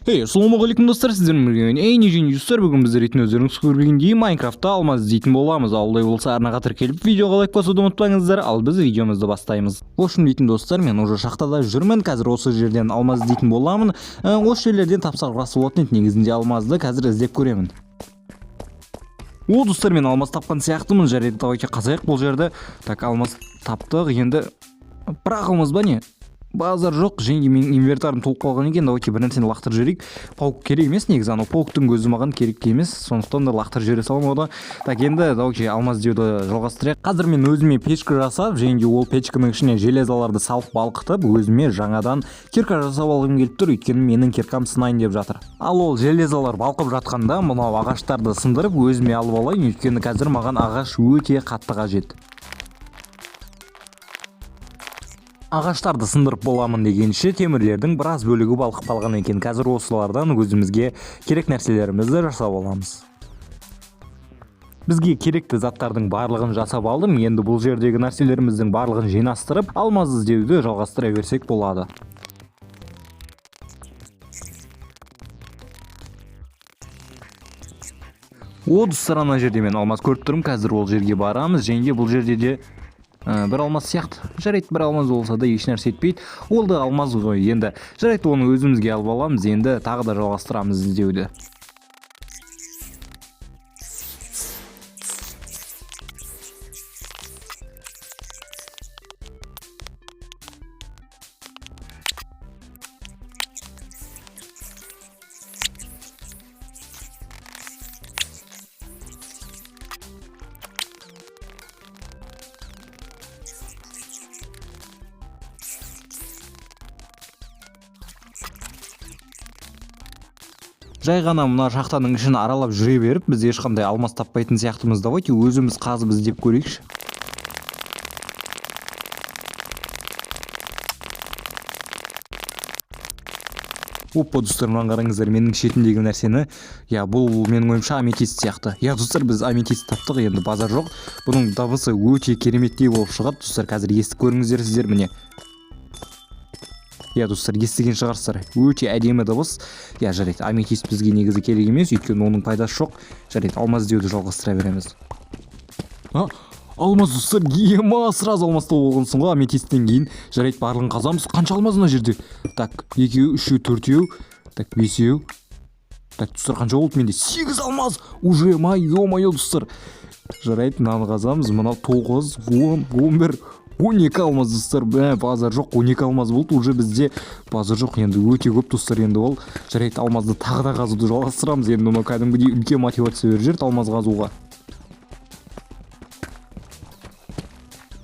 Assalomualaikum достар, сіздермен бірге Эйнижин достар. Бүгін біз ретінде өздеріңіз көргендей Майнкрафтта алмаз іздейтін боламыз. Алдай болса арнаға тіркеліп видеоға лайк басуды ұмытпаңыздар. Ал біз видеомызды бастаймыз. Ошын дейтін достар, мен уже шахтада жүрмін. Қазір осы жерден алмаз іздейтін боламын. Осы жерлерден тапсақ жақсы болатын еді. Негізінде алмазды қазір іздеп көремін. Достар, мен алмаз тапқан сияқтымын. Жарайды, давайте қазайық бұл жерді. Так, алмаз таптық. Енді бірақ алмаз ба не? Базар жоқ, және мен инвентарым толып қалған екен. Давайте бір нәрсені лақтырып жіберейік. Паук керек емес негізі, анау пауктың көзі маған керек емес, сондықтан да лақтырып жібере саламын ода. Так, енді давайте алмаз іздеуді жалғастырайық. Қазір мен өзіме печка жасап, және де ол печканың ішіне железаларды салып балқытып, өзіме жаңадан кирка жасап алғым келіп тұр, өйткені менің киркам сынайын деп жатыр. Ал ол железалар балқып жатқанда, мынау ағаштарды сындырып өзіме алып алайын, өйткені қазір маған ағаш өте қатты қажет. Ағаштарды сындырып боламын дегенше темірлердің біраз бөлігі балқып қалған екен. Қазір осылардан өзімізге керек нәрселерімізді жасап аламыз. Бізге керекті заттардың барлығын жасап алдым. Енді бұл жердегі нәрселеріміздің барлығын жинастырып, алмаз іздеуді жалғастыра берсек болады. Достар, ана жерде мен алмаз көріп тұрмын. Қазір ол жерге барамыз. Және бұл жерде де бір алмаз сияқты. Жарайды, бір алмаз болса да еш нәрсе етпейді. Ол да алмаз ғой. Енді жарайды, оны өзімізге алып аламыз. Енді тағы да жалғастырамыз іздеуді. Жай ғана мына шахтаның ішін аралап жүре беріп, біз ешқандай алмаз таппайтын сияқтымыз. Давайте өзіміз қазып іздеп көрейікші. Опа, достар, мынаны қараңыздар, менің шетіндегі нәрсені. Бұл менің ойымша аметист сияқты. Достар, біз аметист таптық, енді базар жоқ. Бұның дабысы өте кереметтей болып шығады. Достар, қазір естіп көріңіздер сіздер, міне. Достар, естіген шығарсыздар, өте әдемі дыбыс. Жарайды, аметист бізге негізі керек емес, өйткені оның пайдасы жоқ. Жарайды, алмаз іздеуді жалғастыра береміз. Алмаз, достар, сразу алмаз тауып алғансың ғой аметисттен кейін. Жарайды, барлығын қазамыз. Қанша алмаз мына жерде? Так, 2, 3, 4, так, 5. Так, достар, қанша болды менде? 8 алмаз. Уже ё-моё, достар. Жарайды, мынаны қазамыз. Мынау 9, 10, 11, 12 алмаз, достар. Базар жоқ, 12 алмаз болды. Уже бізде базар жоқ, енді өте көп, достар. Енді ол жарайды, алмазды тағы да қазуды жалғастырамыз. Енді мынау кәдімгідей үлкен мотивация беріп жүрді алмаз қазуға.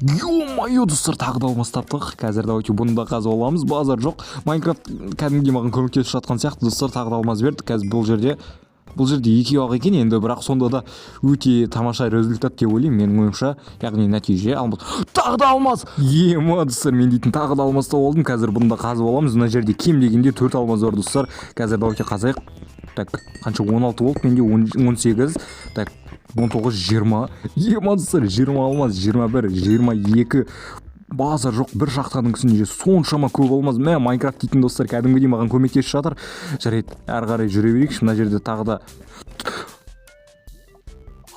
Ё-моё, достар, тағы да алмаз таптық. Қазір давайте бұны да қазып аламыз. Базар жоқ. Майнкрафт кәдімгідей маған көмектесіп жатқан сияқты, достар. Тағы да алмаз берді. Қазір бұл жерде екеу ақ екен, енді бірақ сонда да өте тамаша результат деп ойлаймын менің ойымша. Яғни нәтиже алмаз. Тағы да алмаз. Достар, мен дейтін тағы да алмаз тауып алдым. Қазір бұны да қазып аламыз. Мына жерде кем дегенде 4 алмаз бар, достар. Қазір давайте қазайық. Так, қанша 16 болды, менде 18. Так, 19, 20. Достар, 20 алмаз, 21, 22. Базар жоқ, бір шахтаның үстінде соншама көп алмаз. Майнкрафт дейтін достар кәдімгідей маған көмектесіп жатыр. Жарайды, әрі қарай жүре берейікші. Мына жерде тағы да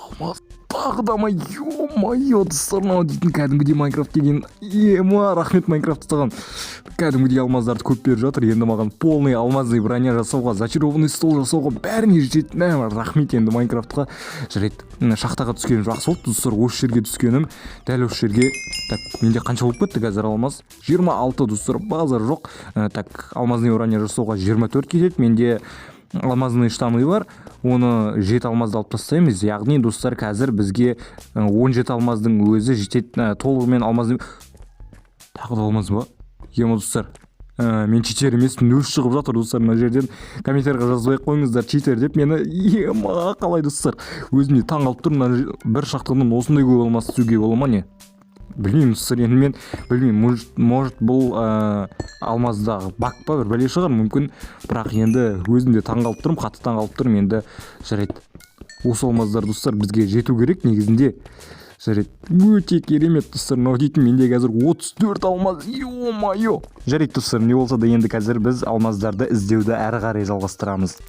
алмаз. Тағы да ё-моё, достар, мынау дейтін кәдімгідей Майнкрафт деген. Рахмет Майнкрафт тастаған. Кәдімгідей алмаздарды көп беріп жатыр. Енді маған полный алмазный броня жасауға, зачарованный стол жасауға бәріне жетеді. Рахмет енді Майнкрафтқа. Жарайды, шахтаға түскенім жақсы болды, достар. Осы жерге түскенім, дәл осы жерге. Так, менде қанша болып кетті қазір алмаз? 26, достар, базар жоқ. Так, алмазный броня жасауға 24 кетеді. Менде алмазный штамы бар. Оны 7 алмазды алып тастаймыз. Яғни, достар, қазір бізге 17 алмаздың өзі жетеді. Толығымен алмазды. Тағы да алмаз ба? Достар, мен читер емеспін, өз шығып жатыр, достар. Мына жерден комментарийға жазбай қойыңыздар читер деп. Мені қалай, достар, өзімде таң қалып тұрмын. Бір шақтығынан осындай көп алмаз түсуге бола ма не? Білмеймін, достар, енді мен білмеймін. Может бұл алмаздағы бак па, бір бәле шығар мүмкін. Бірақ енді өзімде таң қалып тұрмын, қатты таң қалып тұрмын. Енді жарайды, осы алмаздар, достар, бізге жету керек негізінде. жарайды, өте керемет достар. мынау дейтін менде қазір 34 алмаз, ё-моё. Жарайды достар, не болса да енді қазір біз алмаздарды іздеуді әрі қарай жалғастырамыз.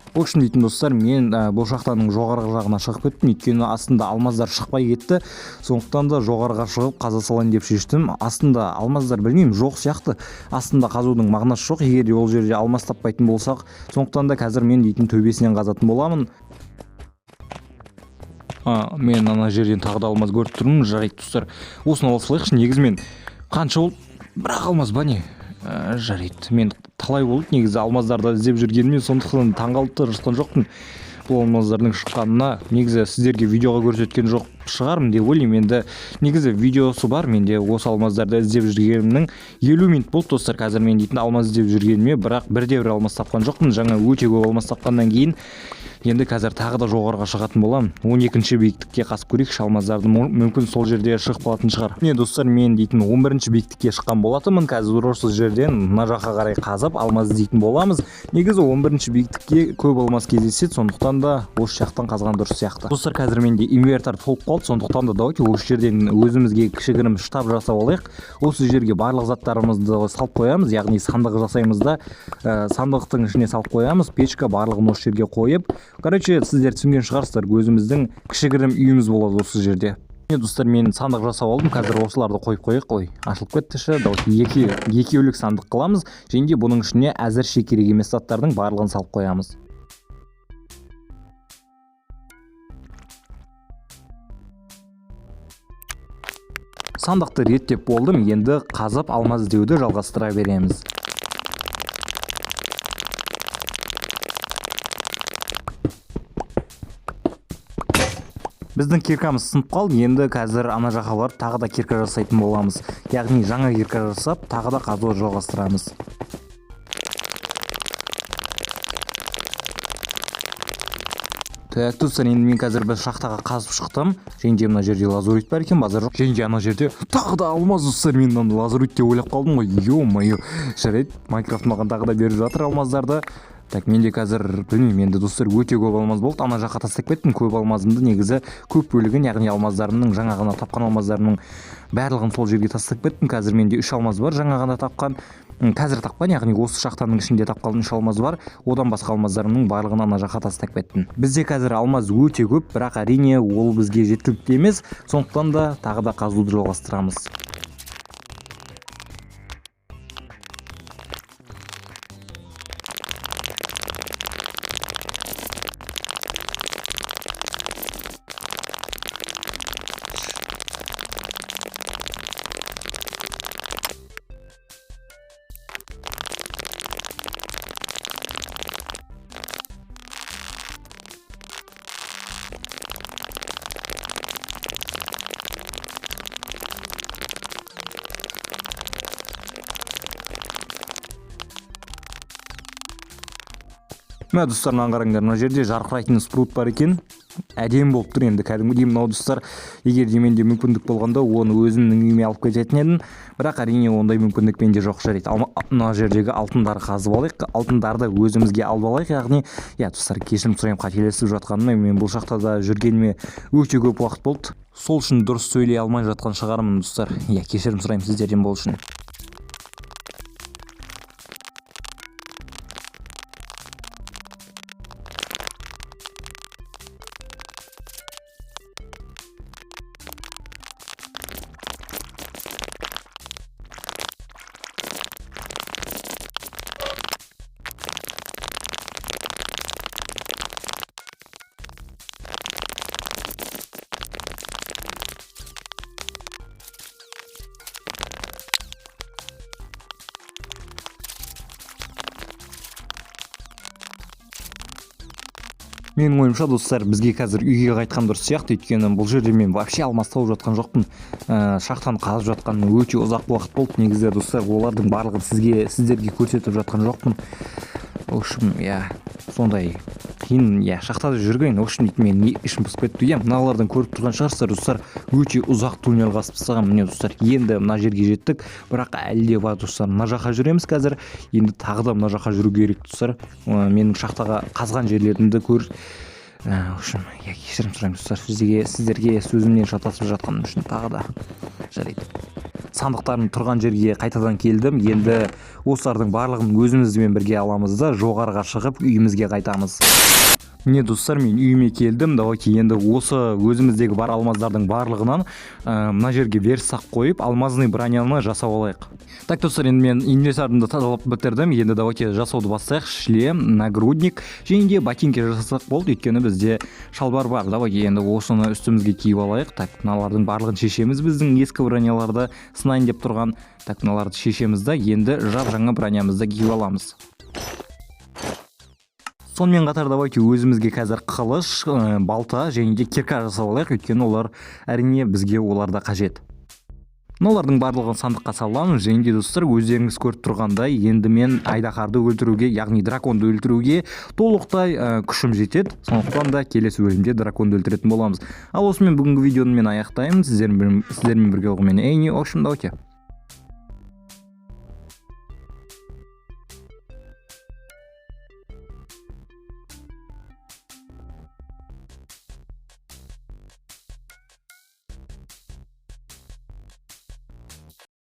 В общем дейтін достар, мен бұл шахтаның жоғарғы жағына шығып кеттім, өйткені астында алмаздар шықпай кетті. Сондықтан да жоғарыға шығып қаза салайын деп шештім. Астында алмаздар білмеймін, жоқ сияқты. Астында қазудың мағынасы жоқ. Егер ол жерде алмаз таппайтын болсақ, сондықтан да қазір мен дейтін төбесінен қазатын боламын. Мен ана жерден тағы да алмаз көріп тұрмын. Жарайды достар, осыны ала салайықшы. Негізі мен қанша болды? Бірақ алмаз ба не? Жарайды, мен талай болды негізі алмаздарды іздеп жүргеніме, сондықтан таңғалып жатқан жоқпын бұл алмаздардың шыққанына. Негізі сіздерге видеоға көрсеткен жоқ шығармын деп ойлаймын. Енді негізі видеосы бар менде, осы алмаздарды іздеп жүргенімнің 50 минут болды достар. Қазір мен дейтін алмаз іздеп жүргеніме, бірақ бірде-бір алмаз тапқан жоқпын. Жаңа өте көп алмаз тапқаннан кейін енді қазір тағы да жоғарыға шығатын боламын. 12-ші биіктікке қасып көрейікші алмаздарды, мүмкін сол жерде шығып қалатын шығар. Міне достар, мен дейтін 11-ші биіктікке шыққан болатынмын. Қазір осы жерден мына жаққа қарай қазып алмаз іздейтін боламыз. Негізі 11-ші биіктікке көп алмаз кездеседі, сондықтан да осы жақтан қазған дұрыс сияқты. Достар, қазір менде инвертор толып қалды, сондықтан да давайте осы жерден өзімізге кішігірім штаб жасап алайық. Осы жерге барлық заттарымызды салып қоямыз, яғни сандық жасаймыз да, сандықтың ішіне салып қоямыз, печка барлығын осы жерге қойып. Короче, сіздер түсінген шығарсыздар, өзіміздің кішігірім үйіміз болады осы жерде. Достар, мен сандық жасап алдым. Қазір осыларды қойып қойық. Ой, ашылып кетті. Екі өлік сандық қыламыз. Және де бұның ішіне әзірше керек емес заттардың барлығын салып қоямыз. Сандықты реттеп болдым. Енді қазып алмаз іздеуді жалғастыра береміз. Біздің киркамыз сынып қалды. Енді қазір ана жаққа барып тағы да кирка жасайтын боламыз. Яғни жаңа кирка жасап, тағы да қазуды жалғастырамыз. Так, достар, енді мен қазір бір шахтаға қазып шықтым. Және де мына жерде лазурит бар екен, базар жоқ. Және де ана жерде тағы да алмаз, достар. Мен лазурит деп ойлап қалдым ғой. Ё-моё. Жарайды, Майнкрафт маған тағы да беріп жатыр алмаздарды. Так, менде қазір білмеймін, енді достар өте көп алмаз болды. Ана жаққа тастап кеттім. Көп алмазымды негізі көп бөлігін, яғни алмаздарымның жаңа ғана тапқан алмаздарымның барлығын сол жерге тастап кеттім. Қазір менде 3 алмаз бар, жаңа ғана тапқан. Қазір тапқан, яғни осы шахтаның ішінде тапқан 3 алмаз бар. Одан басқа алмаздарымның барлығын ана жаққа тастап кеттім. Бізде қазір алмаз өте көп, бірақ әрине ол бізге жеткілікті емес. Сондықтан да тағы да қазуды жалғастырамыз. Мына достар, мынаны қараңдар, мына жерде жарқырайтын спрут бар екен. Әдемі болып тұр. Енді кәдімгідей мынау достар, егер де менде мүмкіндік болғанда оны өзімнің үйіме алып кететін едім, бірақ әрине ондай мүмкіндік менде жоқ. Жарайды, мына жердегі алтындарды қазып алайық, алтындарды өзімізге алып алайық. Яғни, достар, кешірім сұраймын қателесіп жатқаныма. Мен бұл шахтада жүргеніме өте көп уақыт болды. Сол үшін дұрыс сөйлей алмай жатқан шығармын, достар. Кешірім сұраймын сіздерден бұл үшін. Менің ойымша, достар, бізге қазір үйге қайтқан дұрыс сияқты, өйткені бұл жерде мен вообще алмаз тауып жатқан жоқпын. Шахтаны қазып жатқан өте ұзақ уақыт болды. Негізі, достар, олардың барлығын сіздерге көрсетіп жатқан жоқпын. в общем сондай қиын шахтада жүрген. В общем дейді, мен ішім пысып кетті. Мыналардан көріп тұрған шығарсыздар достар, өте ұзақ туннел қазып тастаған. Міне достар, енді мына жерге жеттік, бірақ әлі де бар достар. Мына жаққа жүреміз қазір. Енді тағы да мына жаққа жүру керек достар. Менің шахтаға қазған жерлерімді көр. В общем, кешірім сұраймын достар. Сіздерге сөзімнен шатасып жатқаным үшін тағы да жарайды. Сандықтардың тұрған жерге қайтадан келдім. Енді осылардың барлығын өзімізбен бірге аламыз да жоғарыға шығып үйімізге қайтамыз. Міне достар, мен үйіме келдім. Давайте енді осы өзіміздегі бар алмаздардың барлығынан мына жерге версақ қойып, алмазный броняны жасап алайық. Так достар, енді мен инвентарымды тазалап бітірдім. Енді давайте жасауды бастайық. Шлем, нагрудник және де ботинки жасасақ болды. Өйткені бізде шалбар бар. Давайте енді осыны үстімізге киіп алайық. Так, мыналардың барлығын шешеміз. Біздің ескі броняларды сынайын деп тұрған. Так, мыналарды шешеміз да енді жаңа бронямызды киіп аламыз. Сонымен қатар давайте өзімізге қазір қылыш, балта және де кирка жасап алайық. Өйткені олар әрине бізге оларда қажет. Олардың барлығын сандыққа саламыз. Және де достар, өздеріңіз көріп тұрғандай, енді мен айдаһарды өлтіруге, яғни драконды өлтіруге толықтай күшім жетеді. Сондықтан да келесі бөлімде драконды өлтіретін боламыз. Ал осымен бүгінгі видеоны мен аяқтаймын. Сіздермен бірге болғанмен в общем, давайте